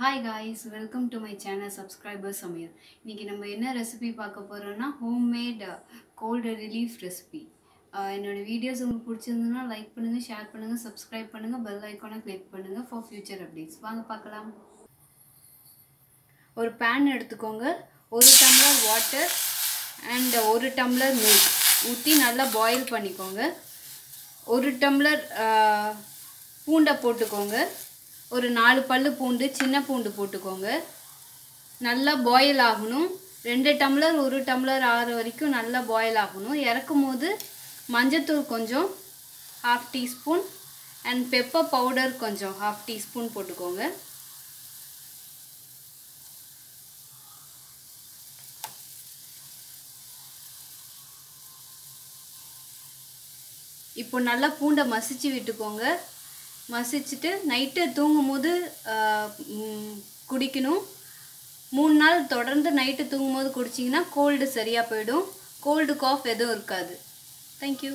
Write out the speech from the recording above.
Hi guys, welcome to my channel subscriber Samir. இன்னைக்கு நம்ம என்ன ரெசிபி பார்க்க போறோம்னா homemade cold relief recipe. என்னோட வீடியோஸ் உங்களுக்கு பிடிச்சிருந்தா லைக் பண்ணுங்க, ஷேர் பண்ணுங்க, subscribe பண்ணுங்க, bell icon click பண்ணுங்க for future updates. வாங்க பார்க்கலாம். ஒரு pan எடுத்துக்கோங்க. 1 tumbler water and 1 tumbler milk ஊத்தி நல்லா boil பண்ணிக்கோங்க. 1 டம்ளர் பூண்டை போட்டுக்கோங்க. ஒரு 4 பல்லு பூண்டு, சின்ன பூண்டு போட்டுக்கோங்க. நல்லா பாயில் ஆகணும். 2 டம்ளர் 1 டம்ளர் ஆற வரைக்கும் நல்லா பாயில் ஆகணும். இறக்கும்போது மஞ்சத்தூள் கொஞ்சம் 1/2 டீஸ்பூன் and pepper powder கொஞ்சம் 1/2 டீஸ்பூன் போட்டுக்கோங்க. இப்போ நல்லா பூண்டை மசிச்சு விட்டுக்கோங்க. மசிச்சுட்டு நைட்டு தூங்கும்போது குடிக்கணும். 3 நாள் தொடர்ந்து நைட்டு தூங்கும்போது குடிச்சிங்கன்னா கோல்டு சரியாக போயிடும். கோல்டு காஃப் எதுவும் இருக்காது. தேங்க்யூ.